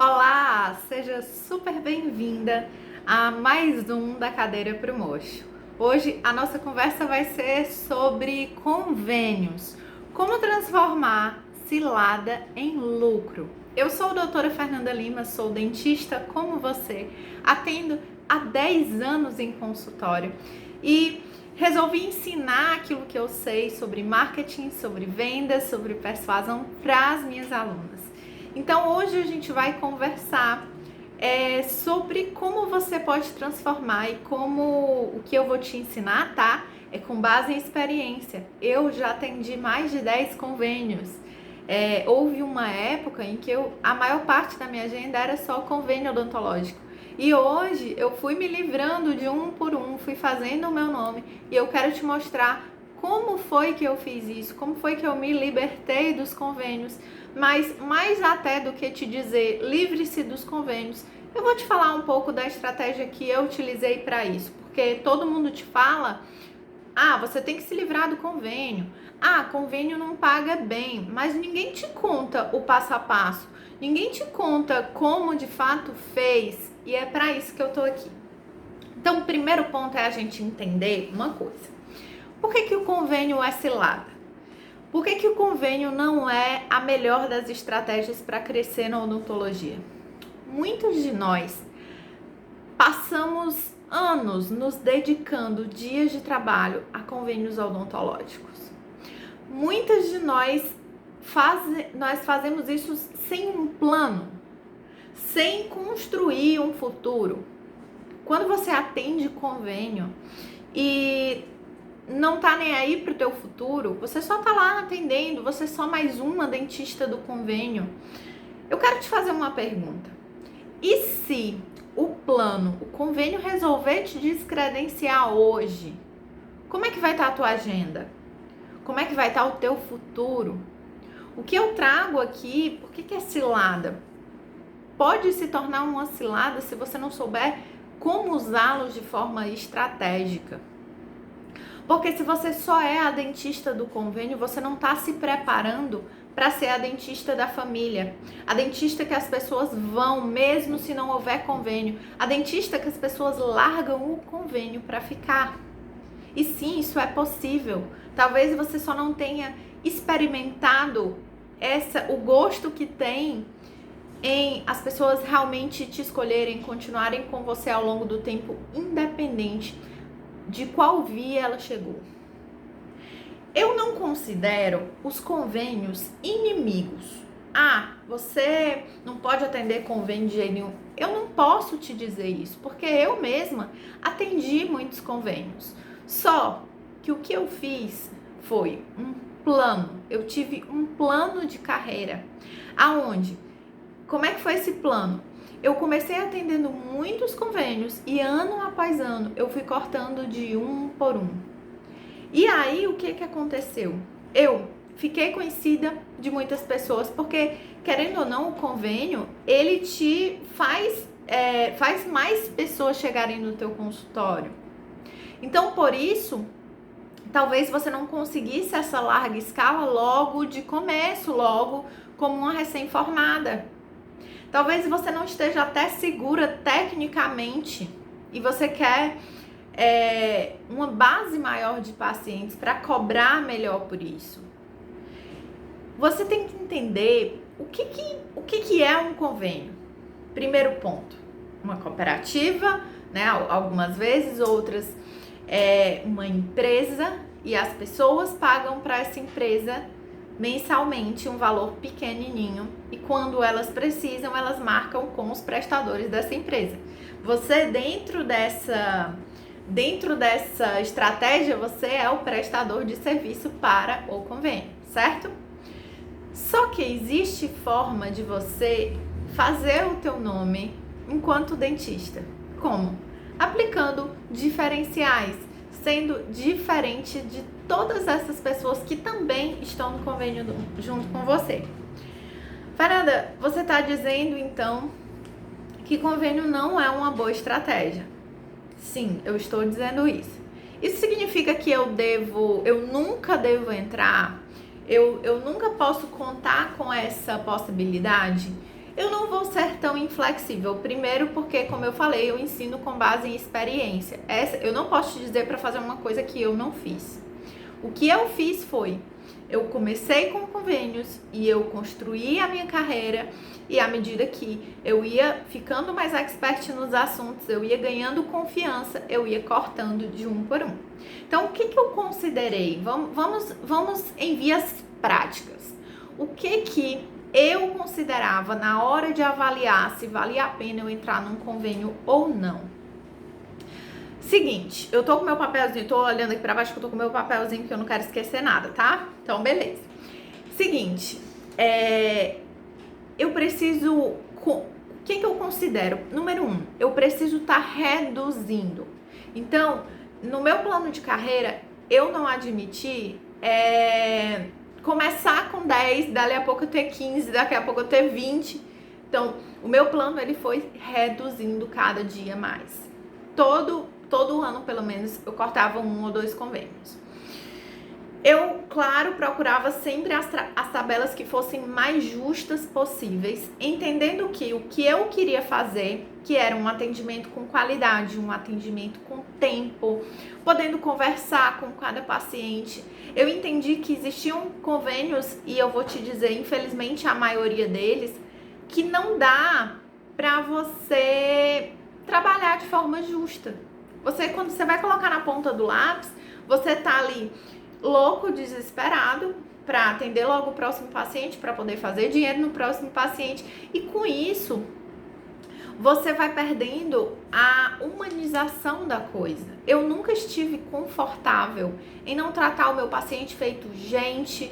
Olá, seja super bem-vinda a mais um da Cadeira pro Mocho. Hoje a nossa conversa vai ser sobre convênios, como transformar cilada em lucro. Eu sou a doutora Fernanda Lima, sou dentista como você, atendo há 10 anos em consultório e resolvi ensinar aquilo que eu sei sobre marketing, sobre vendas, sobre persuasão para as minhas alunas. Então hoje a gente vai conversar sobre como você pode transformar e como o que eu vou te ensinar, tá? É com base em experiência. Eu já atendi mais de 10 convênios. Houve uma época em que a maior parte da minha agenda era só convênio odontológico. E hoje eu fui me livrando de um por um, fui fazendo o meu nome e eu quero te mostrar como foi que eu fiz isso, como foi que eu me libertei dos convênios. Mas mais até do que te dizer livre-se dos convênios, eu vou te falar um pouco da estratégia que eu utilizei para isso, porque todo mundo te fala: você tem que se livrar do convênio, convênio não paga bem, mas ninguém te conta o passo a passo, ninguém te conta como de fato fez, e é para isso que eu tô aqui. Então, o primeiro ponto é a gente entender uma coisa: por que o convênio é cilada? Por que o convênio não é a melhor das estratégias para crescer na odontologia? Muitos de nós passamos anos nos dedicando dias de trabalho a convênios odontológicos. Muitas de nós fazemos isso sem um plano, sem construir um futuro. Quando você atende convênio e não tá nem aí pro teu futuro, você só tá lá atendendo, você é só mais uma dentista do convênio. Eu quero te fazer uma pergunta. E se o plano, o convênio resolver te descredenciar hoje, como é que vai estar a tua agenda? Como é que vai estar o teu futuro? O que eu trago aqui, por que é cilada? Pode se tornar uma cilada se você não souber como usá-los de forma estratégica. Porque se você só é a dentista do convênio, você não está se preparando para ser a dentista da família. A dentista que as pessoas vão, mesmo se não houver convênio. A dentista que as pessoas largam o convênio para ficar. E sim, isso é possível. Talvez você só não tenha experimentado o gosto que tem em as pessoas realmente te escolherem, continuarem com você ao longo do tempo, independente de qual via ela chegou. Eu não considero os convênios inimigos. Você não pode atender convênio de jeito nenhum. Eu não posso te dizer isso, porque eu mesma atendi muitos convênios. Só que o que eu fiz foi um plano. Eu tive um plano de carreira. Como é que foi esse plano? Eu comecei atendendo muitos convênios e ano após ano eu fui cortando de um por um. E aí o que aconteceu? Eu fiquei conhecida de muitas pessoas porque, querendo ou não, o convênio ele te faz mais pessoas chegarem no teu consultório. Então, por isso, talvez você não conseguisse essa larga escala logo de começo, logo como uma recém-formada. Talvez você não esteja até segura tecnicamente e você quer uma base maior de pacientes para cobrar melhor por isso. Você tem que entender o que é um convênio. Primeiro ponto, uma cooperativa, né? Algumas vezes, outras uma empresa, e as pessoas pagam para essa empresa mensalmente um valor pequenininho, e quando elas precisam, elas marcam com os prestadores dessa empresa. Você dentro dessa estratégia, você é o prestador de serviço para o convênio, certo? Só que existe forma de você fazer o teu nome enquanto dentista. Como? Aplicando diferenciais, sendo diferente de todas essas pessoas que também estão no convênio junto com você. Fernanda, você está dizendo então que convênio não é uma boa estratégia? Sim, eu estou dizendo isso. Isso significa que eu nunca devo entrar? Eu nunca posso contar com essa possibilidade? eu não vou ser tão inflexível. Primeiro porque, como eu falei, eu ensino com base em experiência. Eu não posso te dizer para fazer uma coisa que eu não fiz. O que eu fiz foi, eu comecei com convênios e eu construí a minha carreira, e à medida que eu ia ficando mais expert nos assuntos, eu ia ganhando confiança, eu ia cortando de um por um. Então, o que eu considerei? Vamos em vias práticas. O que eu considerava na hora de avaliar se valia a pena eu entrar num convênio ou não? Seguinte, eu tô com meu papelzinho, tô olhando aqui pra baixo que eu tô com meu papelzinho que eu não quero esquecer nada, tá? Então, beleza. Seguinte, eu preciso... O que eu considero? Número 1, eu preciso estar reduzindo. Então, no meu plano de carreira, eu não admiti começar com 10, dali a pouco eu ter 15, daqui a pouco eu ter 20. Então, o meu plano, ele foi reduzindo cada dia mais. Todo ano, pelo menos, eu cortava 1 ou 2 convênios. Eu, claro, procurava sempre as tabelas que fossem mais justas possíveis, entendendo que o que eu queria fazer, que era um atendimento com qualidade, um atendimento com tempo, podendo conversar com cada paciente. Eu entendi que existiam convênios, e eu vou te dizer, infelizmente, a maioria deles, que não dá para você trabalhar de forma justa. Quando você vai colocar na ponta do lápis, você tá ali louco, desesperado para atender logo o próximo paciente, para poder fazer dinheiro no próximo paciente, e com isso você vai perdendo a humanização da coisa. Eu nunca estive confortável em não tratar o meu paciente feito gente,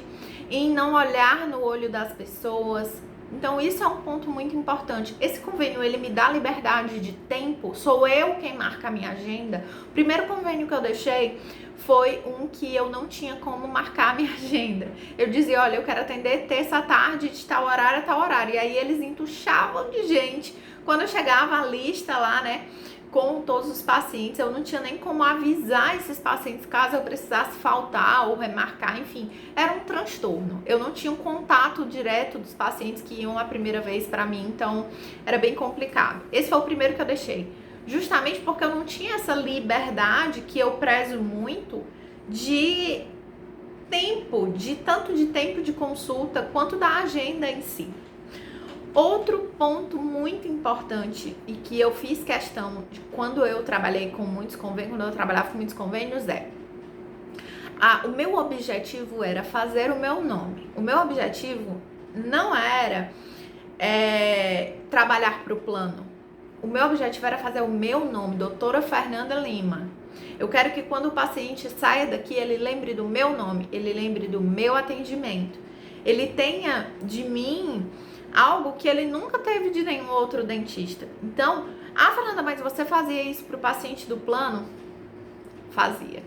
em não olhar no olho das pessoas. Então isso é um ponto muito importante. Esse convênio, ele me dá liberdade de tempo, sou eu quem marca a minha agenda. O primeiro convênio que eu deixei foi um que eu não tinha como marcar a minha agenda. Eu dizia, olha, eu quero atender terça à tarde de tal horário a tal horário. E aí eles entuchavam de gente. Quando eu chegava a lista lá, né, com todos os pacientes, eu não tinha nem como avisar esses pacientes caso eu precisasse faltar ou remarcar, enfim, era um transtorno. Eu não tinha um contato direto dos pacientes que iam a primeira vez para mim, então era bem complicado. Esse foi o primeiro que eu deixei, justamente porque eu não tinha essa liberdade que eu prezo muito de tempo, tanto de tempo de consulta quanto da agenda em si. Outro ponto muito importante e que eu fiz questão de quando eu trabalhei com muitos convênios, quando eu trabalhava com muitos convênios o meu objetivo era fazer o meu nome. O meu objetivo não era trabalhar para o plano. O meu objetivo era fazer o meu nome, doutora Fernanda Lima. Eu quero que quando o paciente saia daqui, ele lembre do meu nome, ele lembre do meu atendimento. Ele tenha de mim algo que ele nunca teve de nenhum outro dentista. Então, Fernanda, mas você fazia isso para o paciente do plano? Fazia.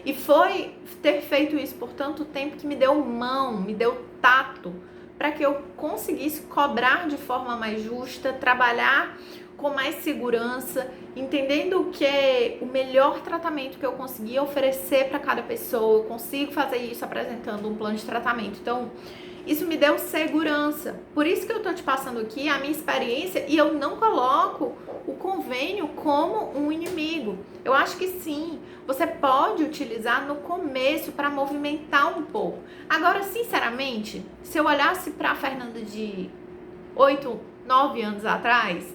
E foi ter feito isso por tanto tempo que me deu mão, me deu tato, para que eu conseguisse cobrar de forma mais justa, trabalhar com mais segurança, entendendo que o melhor tratamento que eu conseguia oferecer para cada pessoa, eu consigo fazer isso apresentando um plano de tratamento. Então, isso me deu segurança. Por isso que eu tô te passando aqui a minha experiência, e eu não coloco o convênio como um inimigo. Eu acho que sim, você pode utilizar no começo para movimentar um pouco. Agora, sinceramente, se eu olhasse para a Fernanda de 8, 9 anos atrás,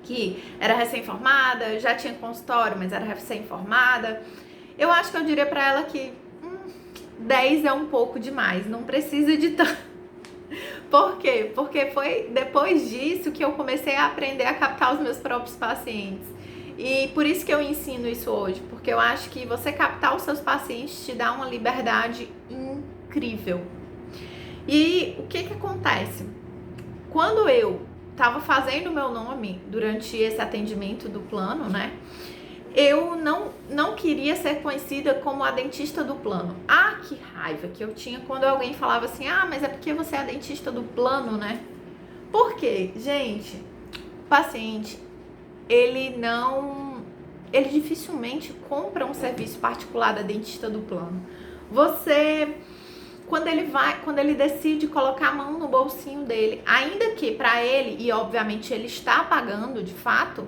que era recém-formada, já tinha consultório, mas era recém-formada, eu acho que eu diria para ela que 10 é um pouco demais, não precisa de tanto. Por quê? Porque foi depois disso que eu comecei a aprender a captar os meus próprios pacientes. E por isso que eu ensino isso hoje, porque eu acho que você captar os seus pacientes te dá uma liberdade incrível. E o que acontece? Quando eu estava fazendo o meu nome durante esse atendimento do plano, né? Eu não queria ser conhecida como a dentista do plano. Que raiva que eu tinha quando alguém falava assim, mas é porque você é a dentista do plano, né? Por quê? Gente, o paciente, ele dificilmente compra um serviço particular da dentista do plano. Você quando ele decide colocar a mão no bolsinho dele, ainda que para ele, e obviamente ele está pagando de fato,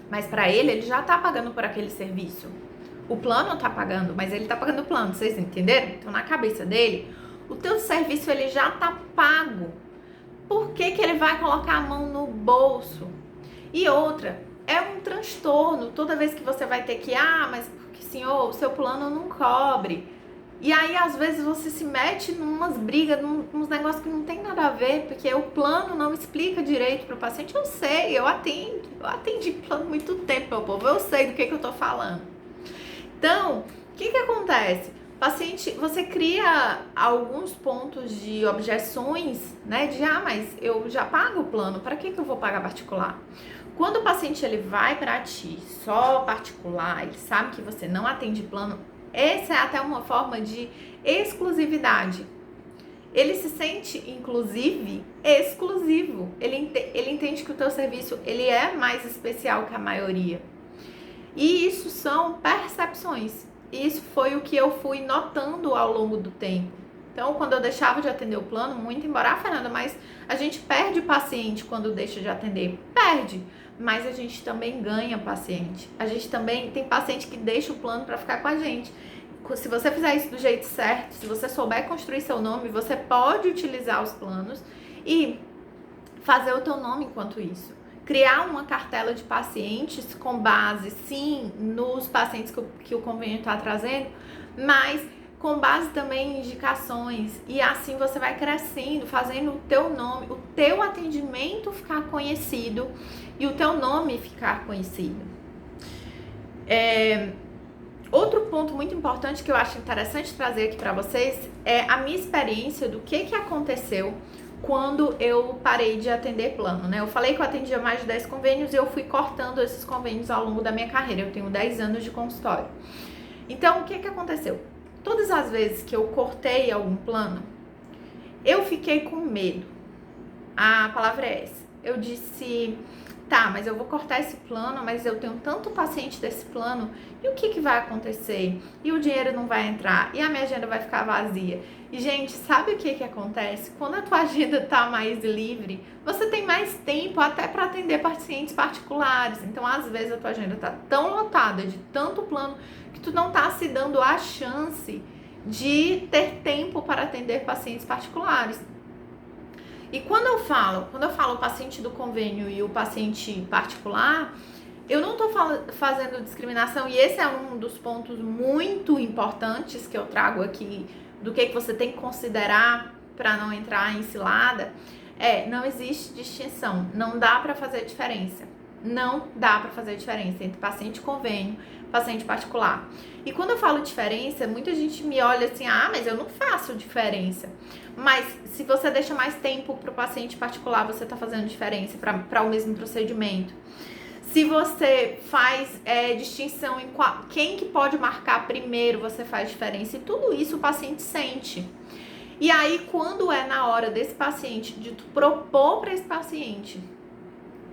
mas para ele já está pagando por aquele serviço. O plano está pagando, mas ele está pagando o plano, vocês entenderam? Então na cabeça dele, o teu serviço ele já está pago. Por que que ele vai colocar a mão no bolso? E outra, é um transtorno toda vez que você vai ter que, mas senhor, o seu plano não cobre. E aí, às vezes, você se mete numas brigas, nos negócios que não tem nada a ver, porque o plano não explica direito para o paciente. Eu sei, eu atendi plano há muito tempo, meu povo, eu sei do que eu tô falando. Então, o que acontece? Paciente, você cria alguns pontos de objeções, né? De, mas eu já pago o plano, para que eu vou pagar particular? Quando o paciente ele vai para ti só particular, ele sabe que você não atende plano, essa é até uma forma de exclusividade. Ele se sente, inclusive, exclusivo. Ele entende que o teu serviço ele é mais especial que a maioria. E isso são percepções. Isso foi o que eu fui notando ao longo do tempo. Então, quando eu deixava de atender o plano, muito embora, Fernanda, mas a gente perde paciente quando deixa de atender. Perde, mas a gente também ganha paciente. A gente também tem paciente que deixa o plano para ficar com a gente. Se você fizer isso do jeito certo, se você souber construir seu nome, você pode utilizar os planos e fazer o teu nome enquanto isso. Criar uma cartela de pacientes com base, sim, nos pacientes que o convênio está trazendo, mas com base também em indicações. E assim você vai crescendo, fazendo o teu nome, o teu atendimento ficar conhecido e o teu nome ficar conhecido. Outro ponto muito importante que eu acho interessante trazer aqui para vocês é a minha experiência do que aconteceu quando eu parei de atender plano, né? Eu falei que eu atendia mais de 10 convênios e eu fui cortando esses convênios ao longo da minha carreira. Eu tenho 10 anos de consultório. Então, o que aconteceu? Todas as vezes que eu cortei algum plano, eu fiquei com medo. A palavra é essa. Eu disse, tá, mas eu vou cortar esse plano, mas eu tenho tanto paciente desse plano, e o que vai acontecer? E o dinheiro não vai entrar, e a minha agenda vai ficar vazia. E, gente, sabe o que acontece? Quando a tua agenda tá mais livre, você tem mais tempo até para atender pacientes particulares. Então, às vezes, a tua agenda tá tão lotada de tanto plano que tu não tá se dando a chance de ter tempo para atender pacientes particulares. E quando eu falo o paciente do convênio e o paciente particular, eu não estou fazendo discriminação, e esse é um dos pontos muito importantes que eu trago aqui, do que você tem que considerar para não entrar em cilada, não existe distinção, não dá para fazer diferença. Não dá para fazer diferença entre paciente convênio e paciente particular. E quando eu falo diferença, muita gente me olha assim, mas eu não faço diferença. Mas se você deixa mais tempo para o paciente particular, você está fazendo diferença para o mesmo procedimento. Se você faz distinção em quem que pode marcar primeiro, você faz diferença. E tudo isso o paciente sente. E aí, quando é na hora desse paciente, de tu propor para esse paciente,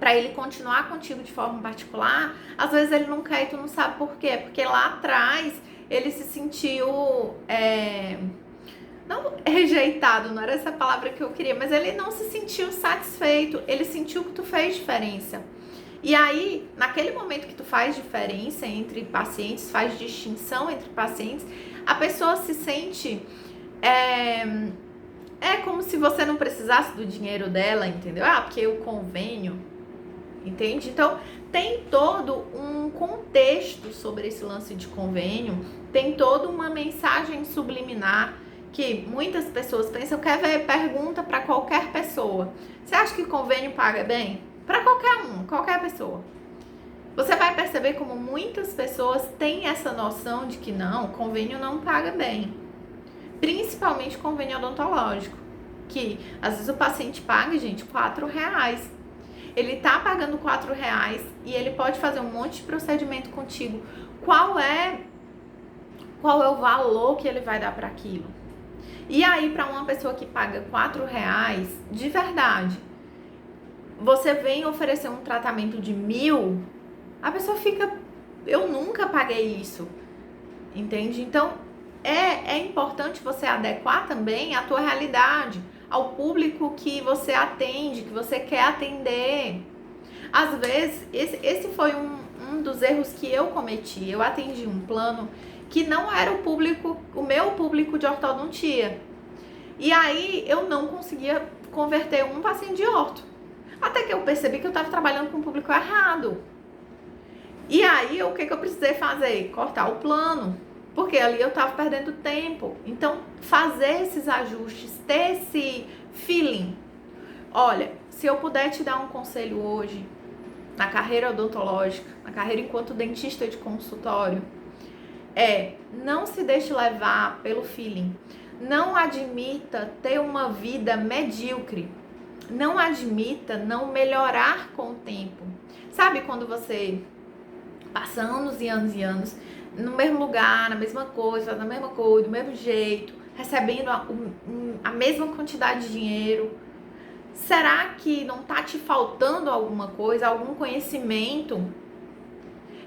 para ele continuar contigo de forma particular, às vezes ele não quer e tu não sabe por quê. Porque lá atrás ele se sentiu... não rejeitado, não era essa palavra que eu queria, mas ele não se sentiu satisfeito, ele sentiu que tu fez diferença. E aí, naquele momento que tu faz diferença entre pacientes, faz distinção entre pacientes, a pessoa se sente... É como se você não precisasse do dinheiro dela, entendeu? Porque o convênio, entende? Então, tem todo um contexto sobre esse lance de convênio, tem toda uma mensagem subliminar que muitas pessoas pensam, quer ver, pergunta para qualquer pessoa. Você acha que convênio paga bem? Para qualquer pessoa. Você vai perceber como muitas pessoas têm essa noção de que não, convênio não paga bem. Principalmente convênio odontológico, que às vezes o paciente paga, gente, R$4. Ele tá pagando R$4 e ele pode fazer um monte de procedimento contigo. Qual é o valor que ele vai dar para aquilo? E aí, para uma pessoa que paga R$4, de verdade, você vem oferecer um tratamento de 1.000, a pessoa fica, eu nunca paguei isso, entende? Então, é importante você adequar também a tua realidade, ao público que você atende, que você quer atender. Às vezes, esse foi um dos erros que eu cometi. Eu atendi um plano que não era o meu público de ortodontia. E aí eu não conseguia converter um paciente de orto. Até que eu percebi que eu estava trabalhando com o público errado. E aí, o que eu precisei fazer? Cortar o plano. Porque ali eu estava perdendo tempo. Então, fazer esses ajustes, ter esse feeling. Olha, se eu puder te dar um conselho hoje, na carreira odontológica, na carreira enquanto dentista de consultório, não se deixe levar pelo feeling. Não admita ter uma vida medíocre. Não admita não melhorar com o tempo. Sabe quando você passa anos e anos e anos no mesmo lugar, na mesma coisa, do mesmo jeito, recebendo a mesma quantidade de dinheiro? Será que não tá te faltando alguma coisa, algum conhecimento?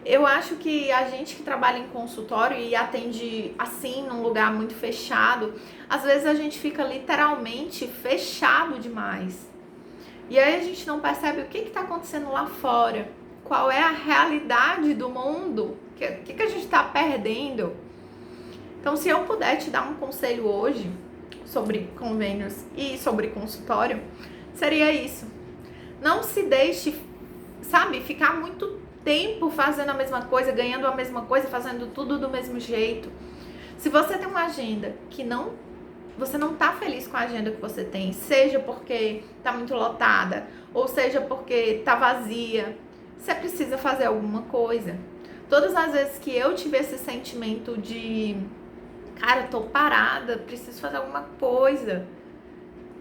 Eu acho que a gente que trabalha em consultório e atende assim, num lugar muito fechado, às vezes a gente fica literalmente fechado demais. E aí a gente não percebe o que está acontecendo lá fora, qual é a realidade do mundo, o que a gente está perdendo. Então, se eu puder te dar um conselho hoje sobre convênios e sobre consultório, seria isso. Não se deixe, ficar muito tempo fazendo a mesma coisa, ganhando a mesma coisa, fazendo tudo do mesmo jeito. Se você tem uma agenda que você não tá feliz com a agenda que você tem, seja porque tá muito lotada, ou seja porque tá vazia, você precisa fazer alguma coisa. Todas as vezes que eu tive esse sentimento de, cara, tô parada, preciso fazer alguma coisa.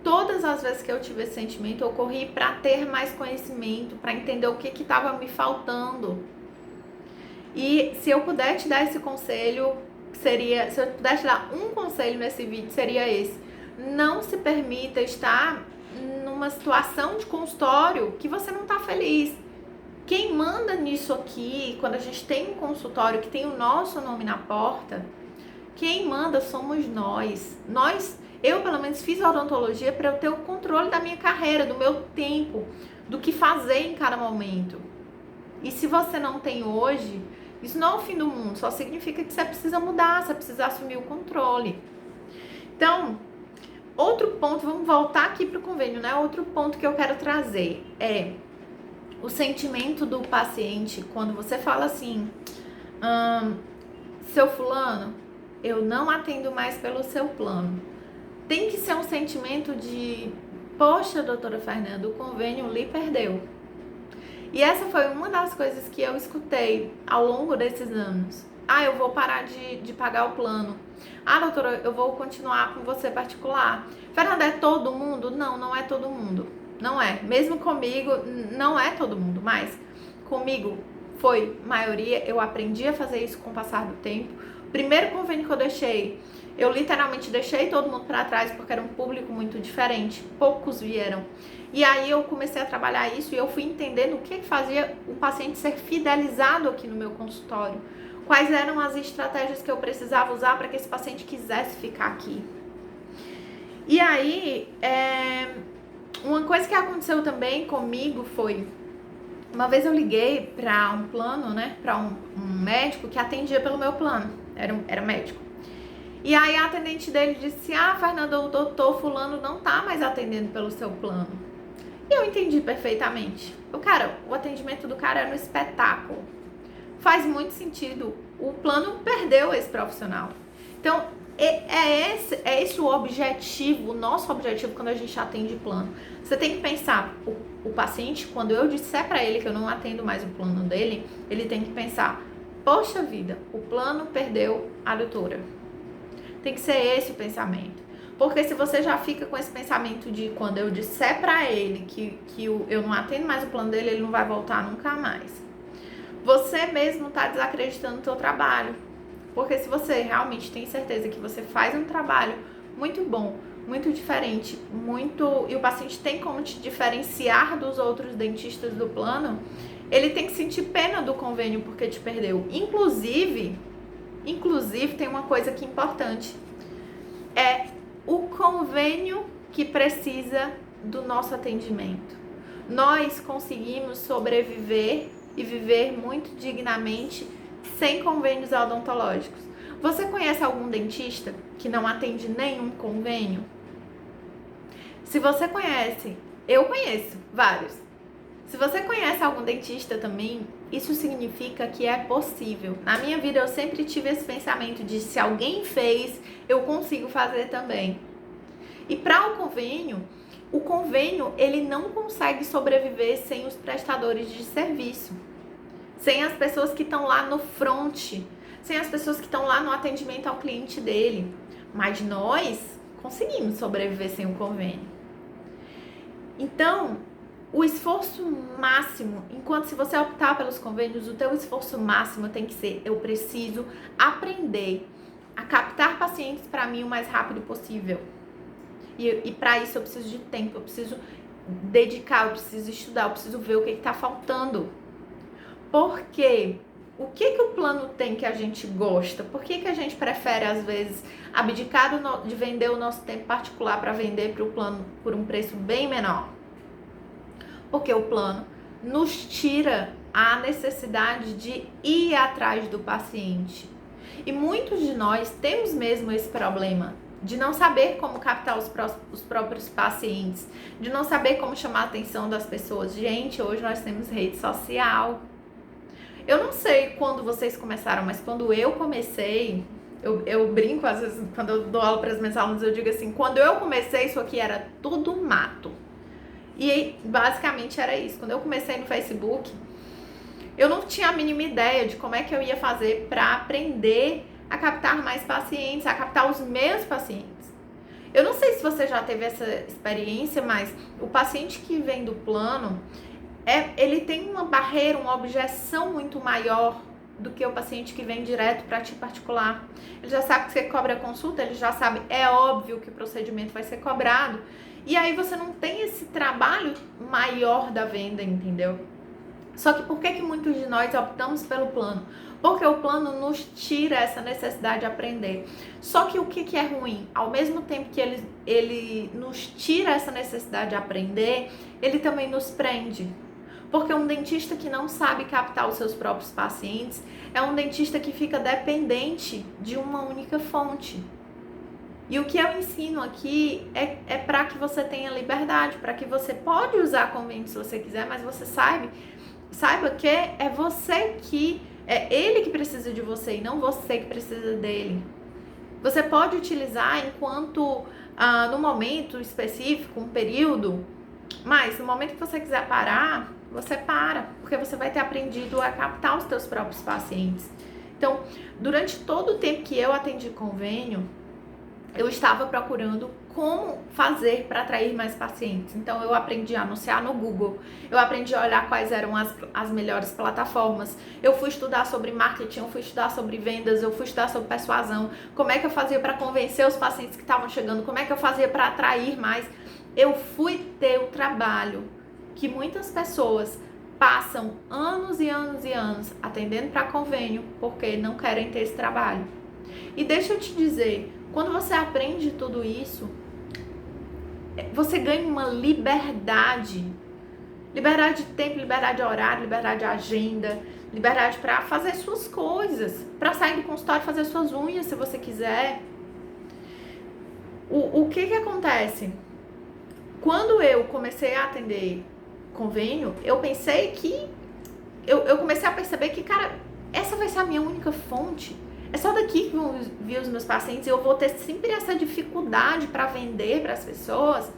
Todas as vezes que eu tive esse sentimento, eu corri para ter mais conhecimento, para entender o que estava me faltando. E se eu puder te dar esse conselho, se eu pudesse te dar um conselho nesse vídeo, seria esse. Não se permita estar numa situação de consultório que você não está feliz. Quem manda nisso aqui, quando a gente tem um consultório que tem o nosso nome na porta, quem manda somos nós. Eu pelo menos fiz a odontologia para eu ter o controle da minha carreira, do meu tempo, do que fazer em cada momento. E se você não tem hoje, isso não é o fim do mundo, só significa que você precisa mudar, você precisa assumir o controle. Então, outro ponto, vamos voltar aqui para o convênio, né? Outro ponto que eu quero trazer é o sentimento do paciente quando você fala assim, seu fulano, eu não atendo mais pelo seu plano. Tem que ser um sentimento de, poxa, doutora Fernanda, o convênio lhe perdeu. E essa foi uma das coisas que eu escutei ao longo desses anos. Eu vou parar de pagar o plano. Doutora, eu vou continuar com você particular. Fernanda, é todo mundo? Não, não é todo mundo. Não é. Mesmo comigo, não é todo mundo, mas comigo foi maioria. Eu aprendi a fazer isso com o passar do tempo. O primeiro convênio que eu deixei, eu literalmente deixei todo mundo para trás porque era um público muito diferente. Poucos vieram. E aí eu comecei a trabalhar isso e eu fui entendendo o que fazia o paciente ser fidelizado aqui no meu consultório. Quais eram as estratégias que eu precisava usar para que esse paciente quisesse ficar aqui. E aí, uma coisa que aconteceu também comigo foi, uma vez eu liguei para um plano, né, para um médico que atendia pelo meu plano, era médico. E aí a atendente dele disse, Fernanda, o doutor fulano não tá mais atendendo pelo seu plano. E eu entendi perfeitamente. O atendimento do cara era um espetáculo. Faz muito sentido. O plano perdeu esse profissional. Então, é esse o objetivo, o nosso objetivo quando a gente atende plano. Você tem que pensar, o paciente, quando eu disser para ele que eu não atendo mais o plano dele, ele tem que pensar, poxa vida, o plano perdeu a doutora. Tem que ser esse o pensamento. Porque se você já fica com esse pensamento de quando eu disser pra ele que eu não atendo mais o plano dele, ele não vai voltar nunca mais. Você mesmo tá desacreditando o seu trabalho. Porque se você realmente tem certeza que você faz um trabalho muito bom, muito diferente, e o paciente tem como te diferenciar dos outros dentistas do plano, ele tem que sentir pena do convênio porque te perdeu. Inclusive, Inclusive, tem uma coisa aqui importante. É o convênio que precisa do nosso atendimento. Nós conseguimos sobreviver e viver muito dignamente sem convênios odontológicos. Você conhece algum dentista que não atende nenhum convênio? Se você conhece, eu conheço vários. Se você conhece algum dentista também, isso significa que é possível. Na minha vida eu sempre tive esse pensamento de se alguém fez, eu consigo fazer também. E para o convênio ele não consegue sobreviver sem os prestadores de serviço, sem as pessoas que estão lá no front, sem as pessoas que estão lá no atendimento ao cliente dele. Mas nós conseguimos sobreviver sem o convênio. Então, o esforço máximo, se você optar pelos convênios, o teu esforço máximo tem que ser: eu preciso aprender a captar pacientes para mim o mais rápido possível. E para isso eu preciso de tempo, eu preciso dedicar, eu preciso estudar, eu preciso ver o que está faltando. Porque o que o plano tem que a gente gosta? Por que a gente prefere, às vezes, abdicar de vender o nosso tempo particular para vender para o plano por um preço bem menor? Porque o plano nos tira a necessidade de ir atrás do paciente. E muitos de nós temos mesmo esse problema de não saber como captar os próprios pacientes, de não saber como chamar a atenção das pessoas. Gente, hoje nós temos rede social. Eu não sei quando vocês começaram, mas quando eu comecei, eu brinco às vezes, quando eu dou aula para as minhas alunas, eu digo assim: quando eu comecei, isso aqui era tudo mato. E basicamente era isso. Quando eu comecei no Facebook, eu não tinha a mínima ideia de como é que eu ia fazer para aprender a captar mais pacientes, a captar os meus pacientes. Eu não sei se você já teve essa experiência, mas o paciente que vem do plano, ele tem uma barreira, uma objeção muito maior do que o paciente que vem direto para ti particular. Ele já sabe que você cobra a consulta, ele já sabe, é óbvio que o procedimento vai ser cobrado. E aí você não tem esse trabalho maior da venda, entendeu? Só que por que muitos de nós optamos pelo plano? Porque o plano nos tira essa necessidade de aprender. Só que o que é ruim? Ao mesmo tempo que ele nos tira essa necessidade de aprender, ele também nos prende. Porque um dentista que não sabe captar os seus próprios pacientes é um dentista que fica dependente de uma única fonte. E o que eu ensino aqui é para que você tenha liberdade, para que você pode usar convênio se você quiser, mas você saiba que é você é ele que precisa de você e não você que precisa dele. Você pode utilizar enquanto, no momento específico, um período, mas no momento que você quiser parar, você para, porque você vai ter aprendido a captar os teus próprios pacientes. Então, durante todo o tempo que eu atendi convênio, eu estava procurando como fazer para atrair mais pacientes. Então, eu aprendi a anunciar no Google, eu aprendi a olhar quais eram as melhores plataformas, eu fui estudar sobre marketing, eu fui estudar sobre vendas, eu fui estudar sobre persuasão, como é que eu fazia para convencer os pacientes que estavam chegando, como é que eu fazia para atrair mais. Eu fui ter o trabalho que muitas pessoas passam anos e anos e anos atendendo para convênio porque não querem ter esse trabalho. E deixa eu te dizer, quando você aprende tudo isso, você ganha uma liberdade. Liberdade de tempo, liberdade de horário, liberdade de agenda, liberdade para fazer suas coisas, para sair do consultório e fazer suas unhas se você quiser. O que acontece? Quando eu comecei a atender convênio, eu pensei que... Eu comecei a perceber que, cara, essa vai ser a minha única fonte. É só daqui que vão vir os meus pacientes e eu vou ter sempre essa dificuldade para vender para as pessoas.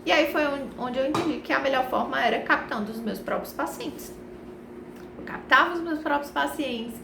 E aí foi onde eu entendi que a melhor forma era captando os meus próprios pacientes. Eu captava os meus próprios pacientes.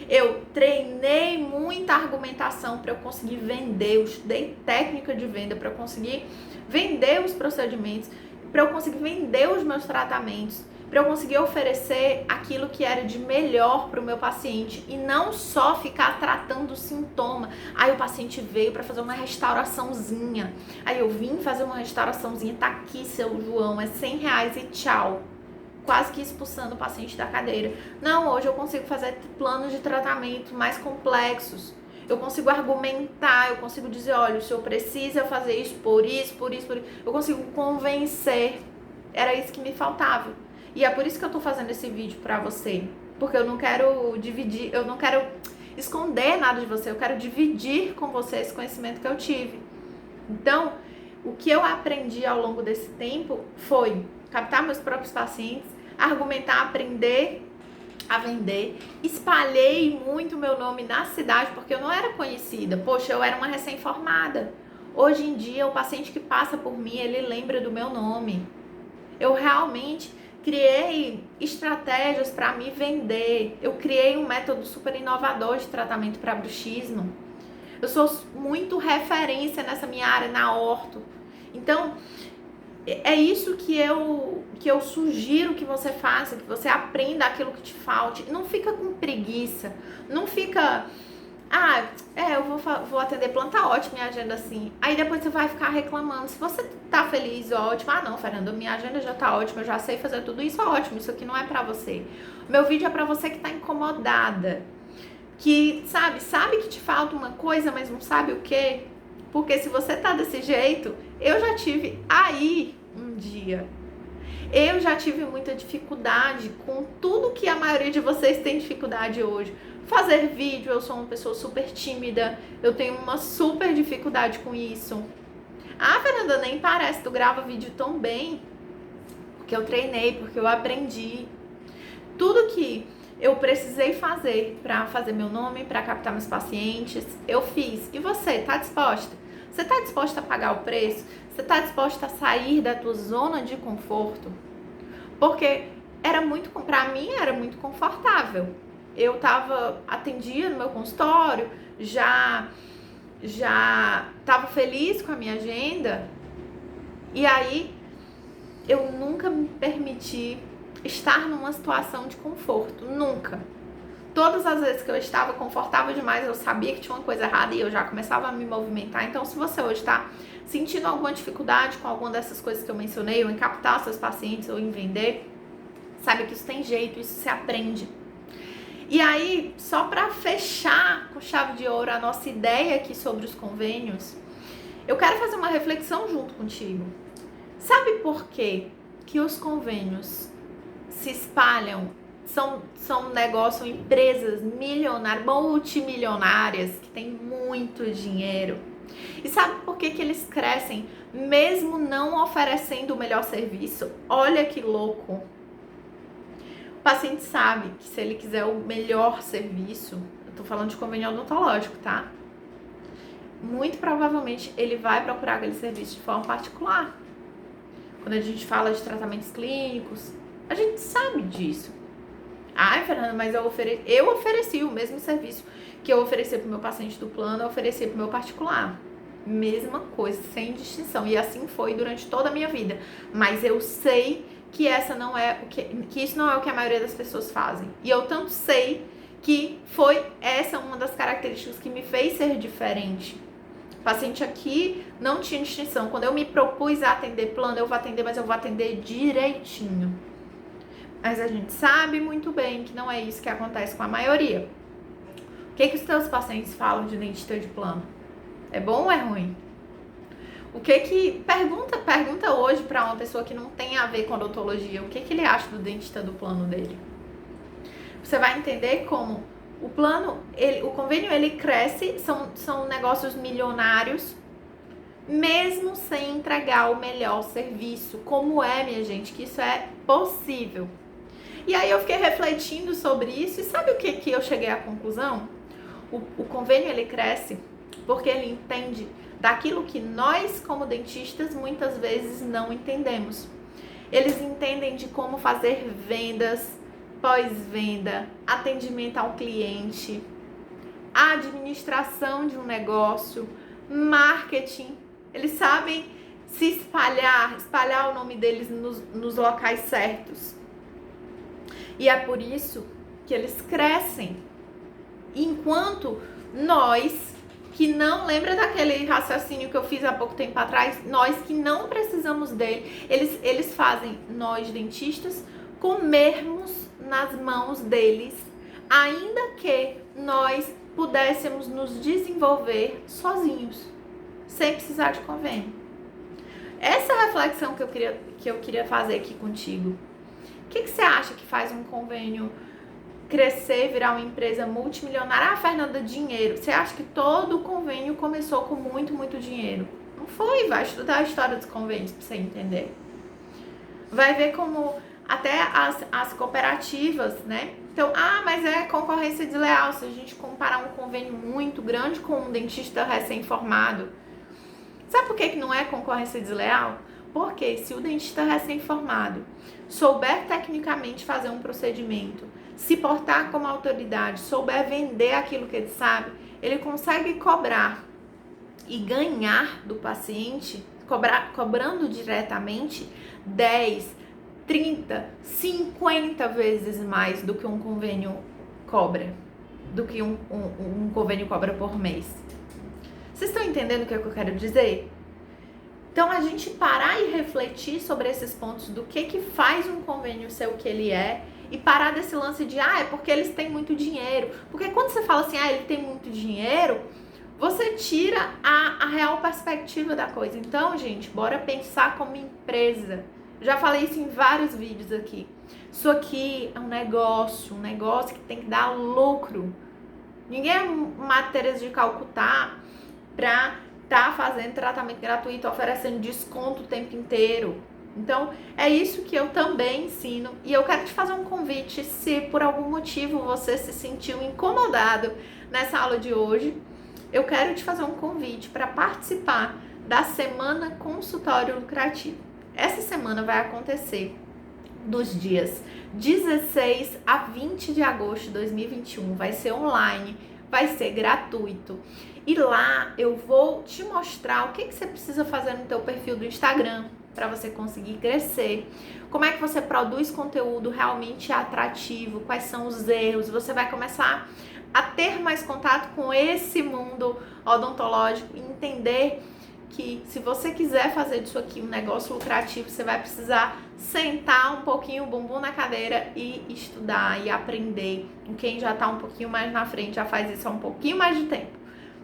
Eu treinei muita argumentação para eu conseguir vender. Eu estudei técnica de venda para eu conseguir vender os procedimentos, para eu conseguir vender os meus tratamentos, para eu conseguir oferecer aquilo que era de melhor para o meu paciente e não só ficar tratando o sintoma. Aí o paciente veio para fazer uma restauraçãozinha. Aí eu vim fazer uma restauraçãozinha, tá aqui, seu João, é R$100 e tchau. quase que expulsando o paciente da cadeira. Não, hoje eu consigo fazer planos de tratamento mais complexos. Eu consigo argumentar, eu consigo dizer, olha, o senhor precisa fazer isso, por isso, por isso, por isso. Eu consigo convencer. Era isso que me faltava. E é por isso que eu tô fazendo esse vídeo pra você. Porque eu não quero dividir, eu não quero esconder nada de você, eu quero dividir com você esse conhecimento que eu tive. Então, o que eu aprendi ao longo desse tempo foi captar meus próprios pacientes, argumentar, aprender a vender. Espalhei muito meu nome na cidade porque eu não era conhecida. Poxa, eu era uma recém-formada. Hoje em dia, o paciente que passa por mim, ele lembra do meu nome. Eu realmente criei estratégias para me vender. Eu criei um método super inovador de tratamento para bruxismo. Eu sou muito referência nessa minha área, na orto. Então, é isso que eu sugiro que você faça, que você aprenda aquilo que te falte. Não fica com preguiça, não fica... eu vou atender plano, tá ótimo minha agenda assim. Aí depois você vai ficar reclamando. Se você tá feliz, ótimo. Não, Fernanda, minha agenda já tá ótima, eu já sei fazer tudo isso, ótimo. Isso aqui não é pra você. Meu vídeo é pra você que tá incomodada. Que sabe que te falta uma coisa, mas não sabe o quê? Porque se você tá desse jeito, eu já tive aí um dia. Eu já tive muita dificuldade com tudo que a maioria de vocês tem dificuldade hoje. Fazer vídeo, eu sou uma pessoa super tímida, eu tenho uma super dificuldade com isso. Fernanda, nem parece, tu grava vídeo tão bem. Porque eu treinei, porque eu aprendi. Tudo que eu precisei fazer para fazer meu nome, para captar meus pacientes, eu fiz. E você, tá disposta? Você tá disposta a pagar o preço? Você tá disposta a sair da tua zona de conforto? Porque pra mim era muito confortável. Eu atendia no meu consultório, já tava feliz com a minha agenda. E aí, eu nunca me permiti estar numa situação de conforto, nunca. Todas as vezes que eu estava confortável demais, eu sabia que tinha uma coisa errada e eu já começava a me movimentar. Então, se você hoje está sentindo alguma dificuldade com alguma dessas coisas que eu mencionei, ou em captar seus pacientes, ou em vender, sabe que isso tem jeito, isso se aprende. E aí, só para fechar com chave de ouro a nossa ideia aqui sobre os convênios, eu quero fazer uma reflexão junto contigo. Sabe por quê que os convênios se espalham? São negócios, empresas milionárias, multimilionárias, que têm muito dinheiro. E sabe por que eles crescem, mesmo não oferecendo o melhor serviço? Olha que louco! O paciente sabe que se ele quiser o melhor serviço, eu tô falando de convênio odontológico, tá? Muito provavelmente ele vai procurar aquele serviço de forma particular. Quando a gente fala de tratamentos clínicos, a gente sabe disso. Fernanda, mas eu ofereci o mesmo serviço que eu ofereci para o meu paciente do plano, eu ofereci para o meu particular. Mesma coisa, sem distinção. E assim foi durante toda a minha vida. Mas eu sei que que isso não é o que a maioria das pessoas fazem. E eu tanto sei que foi essa uma das características que me fez ser diferente. O paciente aqui não tinha distinção. Quando eu me propus a atender plano, eu vou atender, mas eu vou atender direitinho. Mas a gente sabe muito bem que não é isso que acontece com a maioria. O que os teus pacientes falam de dentista de plano? É bom ou é ruim? Pergunta hoje para uma pessoa que não tem a ver com odontologia, o que ele acha do dentista do plano dele? Você vai entender como o convênio ele cresce, são negócios milionários, mesmo sem entregar o melhor serviço. Como minha gente, que isso é possível. E aí eu fiquei refletindo sobre isso e sabe o que eu cheguei à conclusão? O convênio ele cresce porque ele entende daquilo que nós como dentistas muitas vezes não entendemos. Eles entendem de como fazer vendas, pós-venda, atendimento ao cliente, administração de um negócio, marketing. Eles sabem se espalhar o nome deles nos locais certos. E é por isso que eles crescem. Enquanto nós, que não, lembra daquele raciocínio que eu fiz há pouco tempo atrás? Nós que não precisamos dele, eles fazem nós dentistas comermos nas mãos deles, ainda que nós pudéssemos nos desenvolver sozinhos, sem precisar de convênio. Essa é a reflexão que eu queria fazer aqui contigo. O que você acha que faz um convênio crescer, virar uma empresa multimilionária? Ah, Fernanda, dinheiro. Você acha que todo convênio começou com muito dinheiro? Não foi. Vai estudar a história dos convênios para você entender. Vai ver como até as cooperativas, né? Então, mas é concorrência desleal se a gente comparar um convênio muito grande com um dentista recém-formado. Sabe por que não é concorrência desleal? Porque se o dentista recém-formado souber tecnicamente fazer um procedimento, se portar como autoridade, souber vender aquilo que ele sabe, ele consegue cobrar e ganhar do paciente, cobrando diretamente 10, 30, 50 vezes mais do que um convênio cobra, do que um convênio cobra por mês. Vocês estão entendendo o que eu quero dizer? Então, a gente parar e refletir sobre esses pontos do que faz um convênio ser o que ele é e parar desse lance de, é porque eles têm muito dinheiro. Porque quando você fala assim, ele tem muito dinheiro, você tira a real perspectiva da coisa. Então, gente, bora pensar como empresa. Já falei isso em vários vídeos aqui. Isso aqui é um negócio que tem que dar lucro. Ninguém é Madre Teresa de Calcutá pra fazendo tratamento gratuito, oferecendo desconto o tempo inteiro. Então, é isso que eu também ensino. E eu quero te fazer um convite, se por algum motivo você se sentiu incomodado nessa aula de hoje, eu quero te fazer um convite para participar da Semana Consultório Lucrativo. Essa semana vai acontecer dos dias 16 a 20 de agosto de 2021. Vai ser online, vai ser gratuito. E lá eu vou te mostrar o que você precisa fazer no teu perfil do Instagram para você conseguir crescer. Como é que você produz conteúdo realmente atrativo, quais são os erros. Você vai começar a ter mais contato com esse mundo odontológico e entender que se você quiser fazer disso aqui um negócio lucrativo, você vai precisar sentar um pouquinho o bumbum na cadeira e estudar e aprender. Quem já tá um pouquinho mais na frente já faz isso há um pouquinho mais de tempo.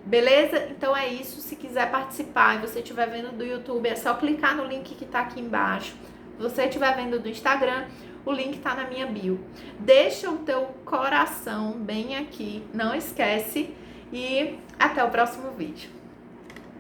Beleza? Então é isso. Se quiser participar e você estiver vendo do YouTube, é só clicar no link que tá aqui embaixo. Se você estiver vendo do Instagram, o link tá na minha bio. Deixa o teu coração bem aqui, não esquece, e até o próximo vídeo.